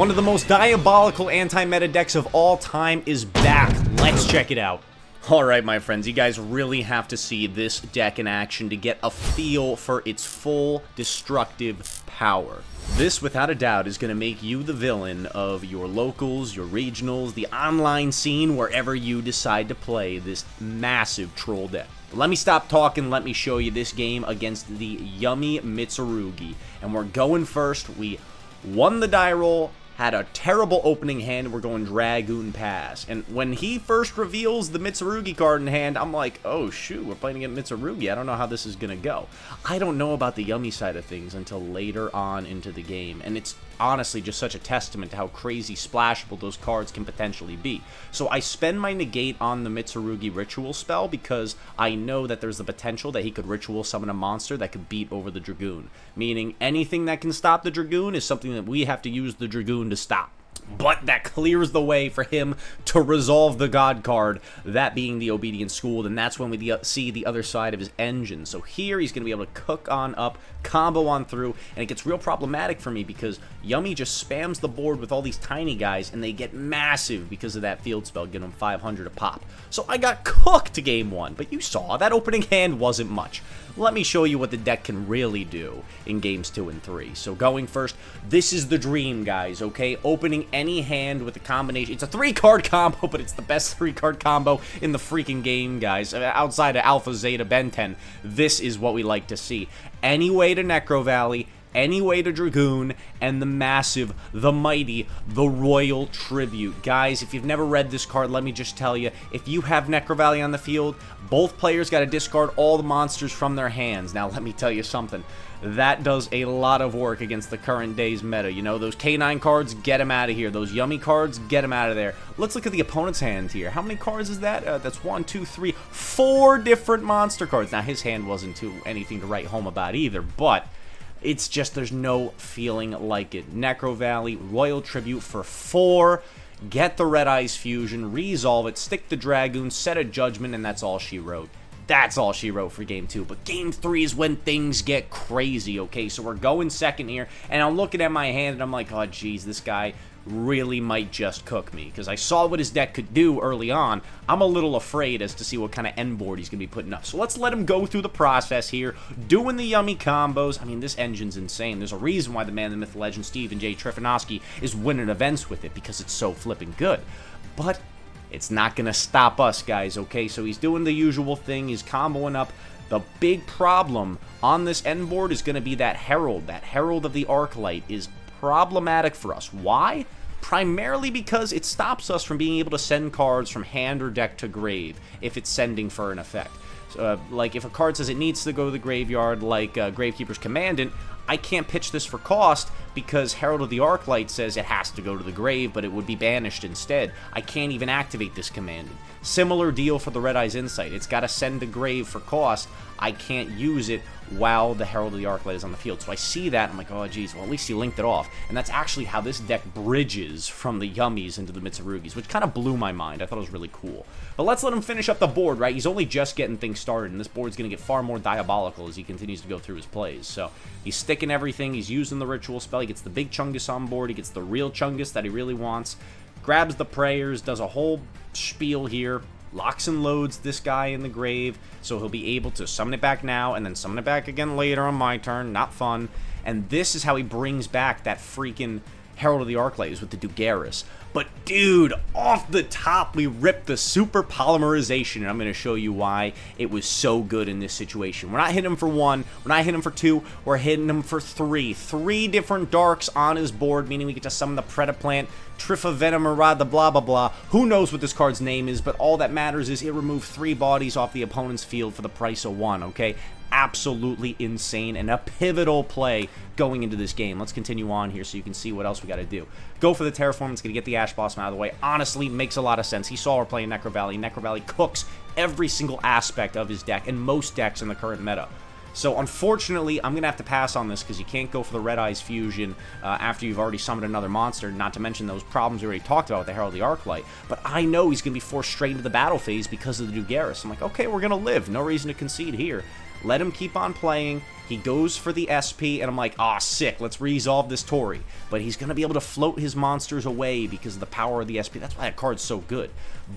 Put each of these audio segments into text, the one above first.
One of the most diabolical anti-meta decks of all time is back. Let's check it out. Alright, my friends, you guys really have to see this deck in action to get a feel for its full destructive power. This, without a doubt, is going to make you the villain of your locals, your regionals, the online scene, wherever you decide to play this massive troll deck. But let me stop talking, let me show you this game against the yummy Mitsurugi. And we're going first. We won the die roll, had a terrible opening hand, we're going Dragoon pass. And when he first reveals the Mitsurugi card in hand, I'm like, oh shoot, we're playing against Mitsurugi. I don't know how this is going to go. I don't know about the yummy side of things until later on into the game. And it's honestly just such a testament to how crazy splashable those cards can potentially be. So I spend my negate on the Mitsurugi ritual spell because I know that there's the potential that he could ritual summon a monster that could beat over the Dragoon. Meaning anything that can stop the Dragoon is something that we have to use the Dragoon to stop. But that clears the way for him to resolve the God card, that being the Obedient School, and that's when we see the other side of his engine. So here he's going to be able to cook on up, combo on through, and it gets real problematic for me because Yummy just spams the board with all these tiny guys, and they get massive because of that field spell, getting them 500 a pop. So I got cooked to game one, but you saw, that opening hand wasn't much. Let me show you what the deck can really do in games 2 and 3. So going first, this is the dream, guys, okay? Opening any hand with a combination. It's a 3-card combo, but it's the best 3-card combo in the freaking game, guys. Outside of Alpha, Zeta, Ben 10, this is what we like to see. Any way to Necro Valley, any way to Dragoon, and the massive, the mighty, the Royal Tribute. Guys, if you've never read this card, let me just tell you, if you have Necro Valley on the field, both players got to discard all the monsters from their hands. Now, let me tell you something. That does a lot of work against the current day's meta. You know, those K9 cards, get them out of here. Those yummy cards, get them out of there. Let's look at the opponent's hand here. How many cards is that? That's 1, 2, 3, 4 different monster cards. Now, his hand wasn't anything to write home about either, but it's just there's no feeling like it. Necro Valley, Royal Tribute for 4. Get the Red Eyes Fusion, resolve it, stick the Dragoon, set a Judgment, and that's all she wrote. That's all she wrote for game 2. But game 3 is when things get crazy, okay? So we're going second here, and I'm looking at my hand, and I'm like, oh, geez, this guy really might just cook me. Because I saw what his deck could do early on. I'm a little afraid as to see what kind of end board he's going to be putting up. So let's let him go through the process here, doing the yummy combos. I mean, this engine's insane. There's a reason why the man, the myth, legend, Stephen J. Trifanowski is winning events with it, because it's so flipping good. But it's not going to stop us, guys, okay? So he's doing the usual thing. He's comboing up. The big problem on this end board is going to be that Herald. That Herald of the Arclight is problematic for us. Why? Primarily because it stops us from being able to send cards from hand or deck to grave if it's sending for an effect. Like if a card says it needs to go to the graveyard, like Gravekeeper's Commandant, I can't pitch this for cost because Herald of the Arclight says it has to go to the grave, but it would be banished instead. I can't even activate this Commandant. Similar deal for the Red Eyes Insight. It's got to send to grave for cost. I can't use it while the Herald of the Arclight is on the field. So I see that, I'm like, oh geez, well at least he linked it off. And that's actually how this deck bridges from the Yummies into the Mitsurugis, which kind of blew my mind. I thought it was really cool. But let's let him finish up the board, right? He's only just getting things started, and this board's going to get far more diabolical as he continues to go through his plays. So he's sticking everything, he's using the ritual spell, he gets the big Chungus on board, he gets the real Chungus that he really wants, grabs the prayers, does a whole spiel here, locks and loads this guy in the grave, so he'll be able to summon it back now, and then summon it back again later on my turn. Not fun. And this is how he brings back that freaking Herald of the Arclight with the Dugaris. But dude, off the top, we ripped the super polymerization, and I'm going to show you why it was so good in this situation. We're not hitting him for 1, we're not hitting him for 2, we're hitting him for 3. 3 different darks on his board, meaning we get to summon the Predaplant, Trifavenomorad, the blah blah blah. Who knows what this card's name is, but all that matters is it removed 3 bodies off the opponent's field for the price of 1, okay? Absolutely insane and a pivotal play going into this game. Let's continue on here so you can see what else we got to do. Go for the Terraform. It's going to get the Ash Blossom out of the way. Honestly, makes a lot of sense. He saw we're playing Necro Valley. Necro Valley cooks every single aspect of his deck and most decks in the current meta. So unfortunately, I'm going to have to pass on this because you can't go for the Red Eyes Fusion after you've already summoned another monster, not to mention those problems we already talked about with the Herald of the Arclight. But I know he's going to be forced straight into the battle phase because of the Dugaris. I'm like, okay, we're going to live. No reason to concede here. let him keep on playing. He goes for the SP, and I'm like, ah, sick, let's resolve this Tori. But he's going to be able to float his monsters away because of the power of the SP. That's why that card's so good.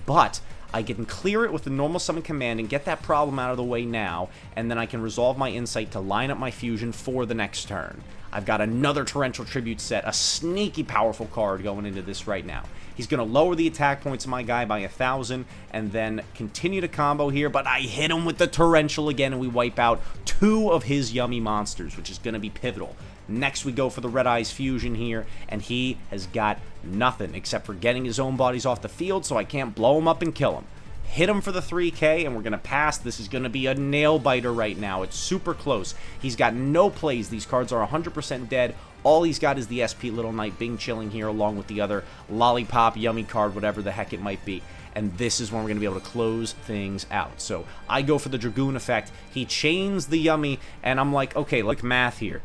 But I can clear it with the normal summon command and get that problem out of the way now, and then I can resolve my insight to line up my fusion for the next turn. I've got another Torrential Tribute set, a sneaky powerful card going into this right now. He's going to lower the attack points of my guy by 1,000 and then continue to combo here, but I hit him with the Torrential again and we wipe out 2 of his yummy monsters, which is going to be pivotal. Next we go for the Red Eyes Fusion here, and he has got nothing except for getting his own bodies off the field, so I can't blow him up and kill him. Hit him for the 3k, and we're going to pass. This is going to be a nail-biter right now. It's super close. He's got no plays. These cards are 100% dead. All he's got is the SP Little Knight Bing chilling here along with the other Lollipop, Yummy card, whatever the heck it might be. And this is when we're going to be able to close things out. So I go for the Dragoon effect. He chains the Yummy, and I'm like, okay, look, math here.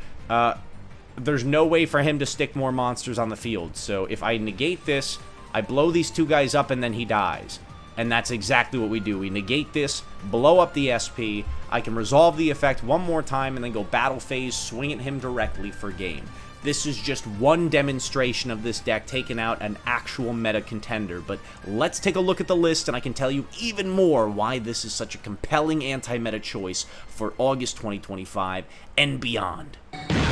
There's no way for him to stick more monsters on the field. So if I negate this, I blow these 2 guys up, and then he dies. And that's exactly what we do. We negate this, blow up the SP, I can resolve the effect one more time, and then go battle phase, swing at him directly for game. This is just one demonstration of this deck taking out an actual meta contender, but let's take a look at the list, and I can tell you even more why this is such a compelling anti-meta choice for August 2025 and beyond.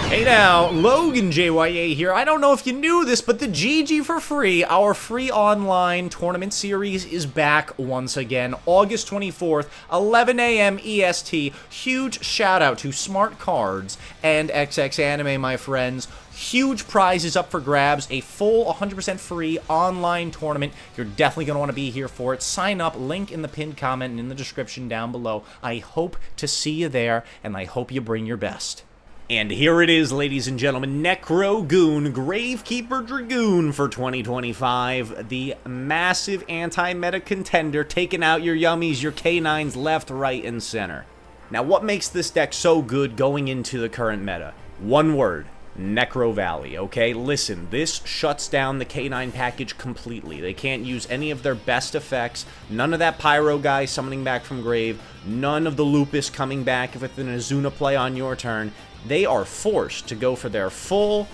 Hey now, Logan JYA here. I don't know if you knew this, but the GG for Free, our free online tournament series, is back once again. August 24th, 11 a.m. EST. Huge shout out to Smart Cards and XX Anime, my friends. Huge prizes up for grabs, a full 100% free online tournament. You're definitely going to want to be here for it. Sign up, link in the pinned comment and in the description down below. I hope to see you there, and I hope you bring your best. And here it is, ladies and gentlemen, Dragoon, Gravekeeper Dragoon for 2025, the massive anti-meta contender, taking out your yummies, your K9s left, right, and center. Now, what makes this deck so good going into the current meta? One word. Necro Valley, okay? Listen, this shuts down the K9 package completely. They can't use any of their best effects, none of that Pyro guy summoning back from grave, none of the Lupus coming back with an Azuna play on your turn. They are forced to go for their full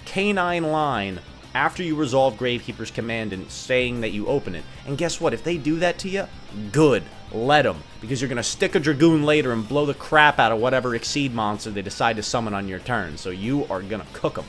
K9 line after you resolve Gravekeeper's command and saying that you open it. And guess what? If they do that to you, good. Let them. Because you're going to stick a Dragoon later and blow the crap out of whatever Exceed monster they decide to summon on your turn. So you are going to cook them.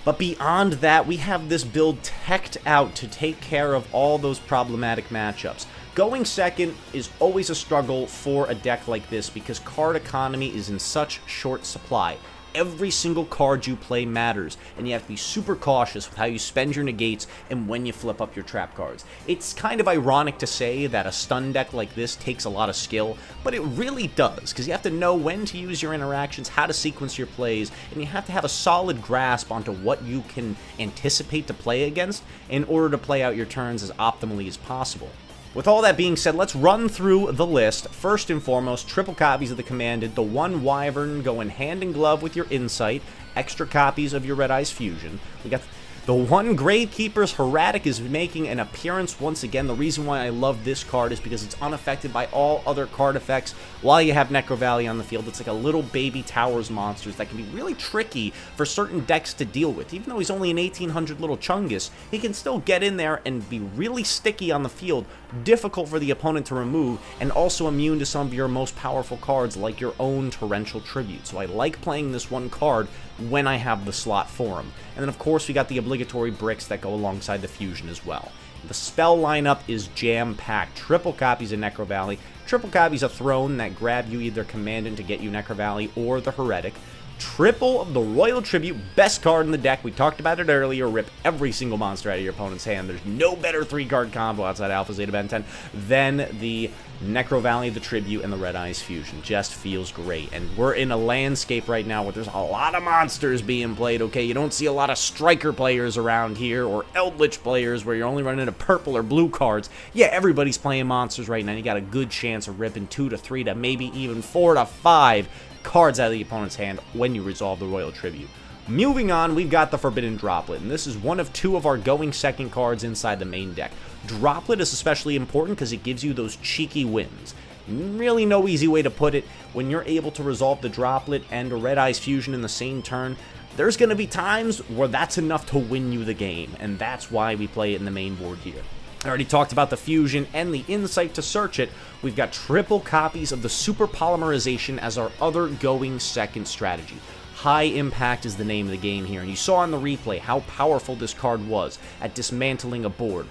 But beyond that, we have this build teched out to take care of all those problematic matchups. Going second is always a struggle for a deck like this because card economy is in such short supply. Every single card you play matters, and you have to be super cautious with how you spend your negates and when you flip up your trap cards. It's kind of ironic to say that a stun deck like this takes a lot of skill, but it really does, because you have to know when to use your interactions, how to sequence your plays, and you have to have a solid grasp onto what you can anticipate to play against in order to play out your turns as optimally as possible. With all that being said, let's run through the list. First and foremost, triple copies of the Commanded, the one Wyvern going hand in glove with your Insight, extra copies of your Red Eyes Fusion. We got the one Gravekeeper's Heretic is making an appearance once again. The reason why I love this card is because it's unaffected by all other card effects while you have Necro Valley on the field. It's like a little baby Towers monsters that can be really tricky for certain decks to deal with. Even though he's only an 1800 little Chungus, he can still get in there and be really sticky on the field, difficult for the opponent to remove, and also immune to some of your most powerful cards like your own Torrential Tribute. So I like playing this one card when I have the slot for him. And then of course we got the obligatory bricks that go alongside the fusion as well. The spell lineup is jam-packed. Triple copies of Necro Valley, triple copies of Throne that grab you either Commandant to get you Necro Valley or the Heretic, triple of the Royal Tribute, best card in the deck. We talked about it earlier. Rip every single monster out of your opponent's hand. There's no better 3-card combo outside Alpha, Zeta, Ben 10 than the Necro Valley, the Tribute, and the Red Eyes Fusion. Just feels great. And we're in a landscape right now where there's a lot of monsters being played, okay? You don't see a lot of Striker players around here or Eldritch players where you're only running into purple or blue cards. Yeah, everybody's playing monsters right now. You got a good chance of ripping 2 to 3 to maybe even 4 to 5 cards out of the opponent's hand when you resolve the Royal Tribute. Moving on, we've got the Forbidden Droplet, and this is one of 2 of our going second cards inside the main deck. Droplet is especially important because it gives you those cheeky wins. Really no easy way to put it. When you're able to resolve the Droplet and a Red Eyes Fusion in the same turn, there's going to be times where that's enough to win you the game, and that's why we play it in the main board here. I already talked about the fusion and the insight to search it. We've got triple copies of the super polymerization as our other going second strategy. High impact is the name of the game here, and you saw on the replay how powerful this card was at dismantling a board.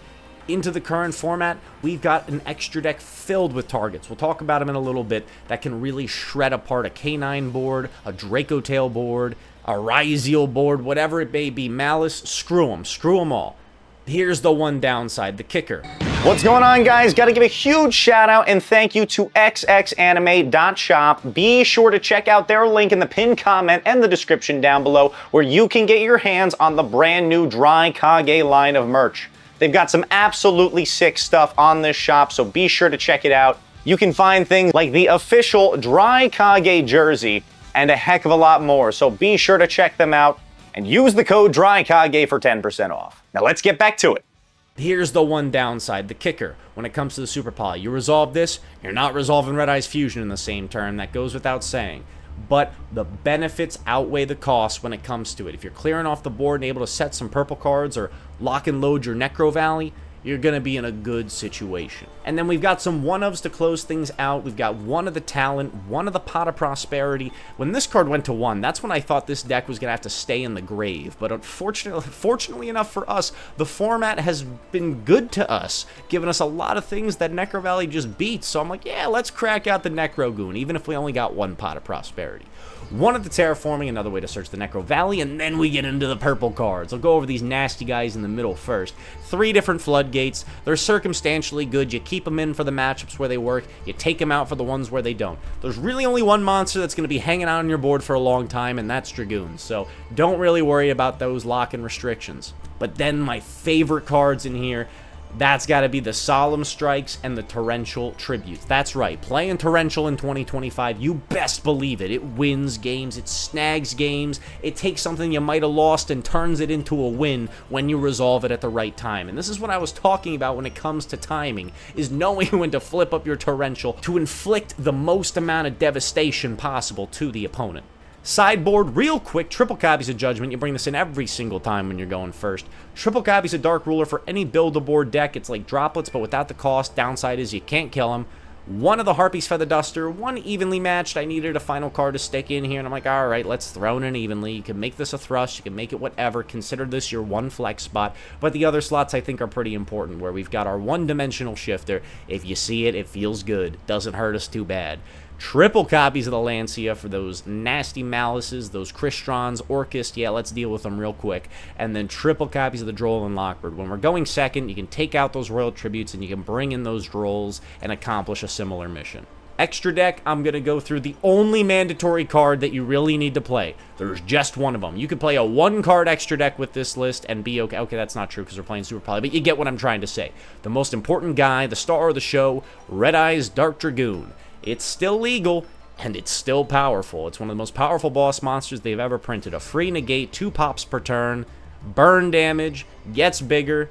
Into the current format, we've got an extra deck filled with targets. We'll talk about them in a little bit that can really shred apart a K9 board, a Draco Tail board, a Ryzeal board, whatever it may be. Malice, screw them all. Here's the one downside, the kicker. What's going on, guys? Got to give a huge shout out and thank you to xxanime.shop. Be sure to check out their link in the pinned comment and the description down below where you can get your hands on the brand new Dry Kage line of merch. They've got some absolutely sick stuff on this shop, so be sure to check it out. You can find things like the official Dry Kage jersey and a heck of a lot more, so be sure to check them out and use the code DRYKAGE for 10% off. Now let's get back to it. Here's the one downside, the kicker. When it comes to the Super Poly, you resolve this, you're not resolving Red Eyes Fusion in the same turn. That goes without saying. But the benefits outweigh the costs when it comes to it. If you're clearing off the board and able to set some purple cards or lock and load your Necro Valley, you're going to be in a good situation. And then we've got some one-ofs to close things out. We've got one of the Talent, one of the Pot of Prosperity. When this card went to 1, that's when I thought this deck was going to have to stay in the grave. But fortunately enough for us, the format has been good to us, giving us a lot of things that Necro Valley just beats. So I'm like, yeah, let's crack out the Dragoon, even if we only got one Pot of Prosperity. One of the Terraforming, another way to search the Necro Valley, and then we get into the purple cards. I'll go over these nasty guys in the middle first. 3 different Floodgates. They're circumstantially good. You keep them in for the matchups where they work. You take them out for the ones where they don't. There's really only one monster that's going to be hanging out on your board for a long time, and that's Dragoon. So don't really worry about those lock-in restrictions. But then my favorite cards in here, that's got to be the Solemn Strikes and the Torrential Tributes. That's right, playing Torrential in 2025, you best believe it. It wins games, it snags games, it takes something you might have lost and turns it into a win when you resolve it at the right time. And this is what I was talking about when it comes to timing, is knowing when to flip up your Torrential to inflict the most amount of devastation possible to the opponent. Sideboard, real quick, triple copies of Judgment. You bring this in every single time when you're going first. Triple copies of Dark Ruler for any build-a-board deck. It's like droplets, but without the cost. Downside is you can't kill them. One of the Harpy's Feather Duster, one evenly matched. I needed a final card to stick in here, and I'm like, all right, let's throw it in evenly. You can make this a thrust, you can make it whatever. Consider this your one flex spot, but the other slots I think are pretty important, where we've got our one-dimensional shifter. If you see it, it feels good. Doesn't hurt us too bad. Triple copies of the Lancia for those nasty Malices, those Kristrons, Orcust, yeah, let's deal with them real quick. And then triple copies of the Droll and Lockbird. When we're going second, you can take out those Royal Tributes and you can bring in those Drolls and accomplish a similar mission. Extra deck, I'm going to go through the only mandatory card that you really need to play. There's just one of them. You could play a 1-card extra deck with this list and be okay. Okay, that's not true because we're playing Super Poly, but you get what I'm trying to say. The most important guy, the star of the show, Red Eyes Dark Dragoon. It's still legal, and it's still powerful. It's one of the most powerful boss monsters they've ever printed. A free negate, 2 pops per turn, burn damage, gets bigger.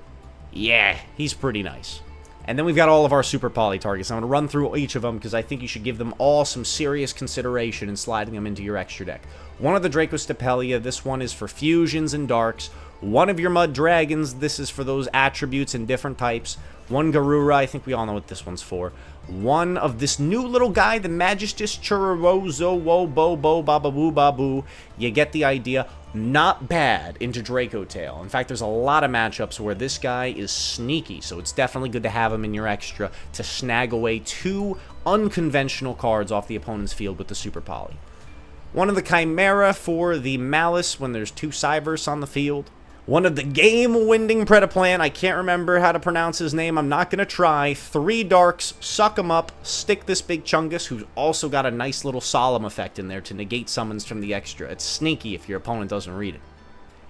Yeah, he's pretty nice. And then we've got all of our Super Poly targets. I'm going to run through each of them because I think you should give them all some serious consideration in sliding them into your extra deck. One of the Dracostapelia, this one is for fusions and darks. One of your Mud Dragons, this is for those attributes and different types. One Garura, I think we all know what this one's for. One of this new little guy, the Magistus Churrozo Wobo Bababoo Babu. You get the idea. Not bad into Draco Tail. In fact, there's a lot of matchups where this guy is sneaky, so it's definitely good to have him in your extra to snag away 2 unconventional cards off the opponent's field with the Super Poly. One of the Chimera for the Malice when there's 2 Cyverse on the field. One of the game-winding Predaplan, I can't remember how to pronounce his name, I'm not going to try. 3 Darks, suck him up, stick this big Chungus, who's also got a nice little Solemn effect in there to negate summons from the extra. It's sneaky if your opponent doesn't read it.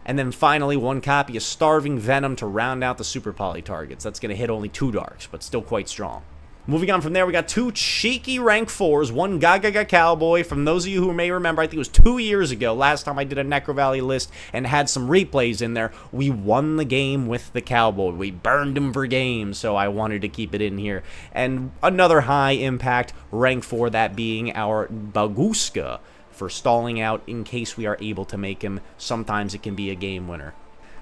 And then finally, 1 copy of Starving Venom to round out the Super Poly targets. That's going to hit only 2 Darks, but still quite strong. Moving on from there, we got 2 cheeky rank 4s, one Gaga Cowboy. From those of you who may remember, I think it was 2 years ago, last time I did a Necro Valley list and had some replays in there, we won the game with the Cowboy. We burned him for games, so I wanted to keep it in here. And another high impact rank 4, that being our Baguska, for stalling out in case we are able to make him. Sometimes it can be a game winner.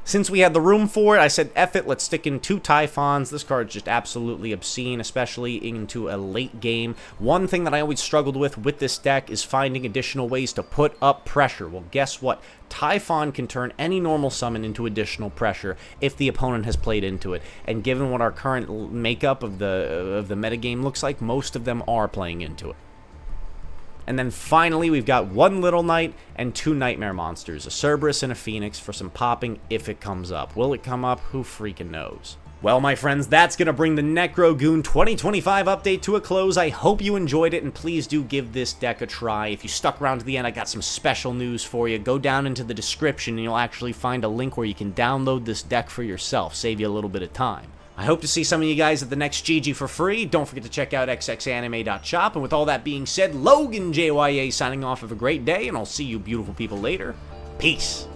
Since we had the room for it, I said, F it, let's stick in 2 Typhons. This card's just absolutely obscene, especially into a late game. One thing that I always struggled with this deck is finding additional ways to put up pressure. Well, guess what? Typhon can turn any normal summon into additional pressure if the opponent has played into it. And given what our current makeup of the metagame looks like, most of them are playing into it. And then finally, we've got 1 Little Knight and 2 Nightmare Monsters, a Cerberus and a Phoenix for some popping if it comes up. Will it come up? Who freaking knows? Well, my friends, that's going to bring the Dragoon 2025 update to a close. I hope you enjoyed it, and please do give this deck a try. If you stuck around to the end, I got some special news for you. Go down into the description, and you'll actually find a link where you can download this deck for yourself. Save you a little bit of time. I hope to see some of you guys at the next GG for free. Don't forget to check out xxanime.shop. And with all that being said, Logan JYA signing off. Have a great day, and I'll see you beautiful people later. Peace.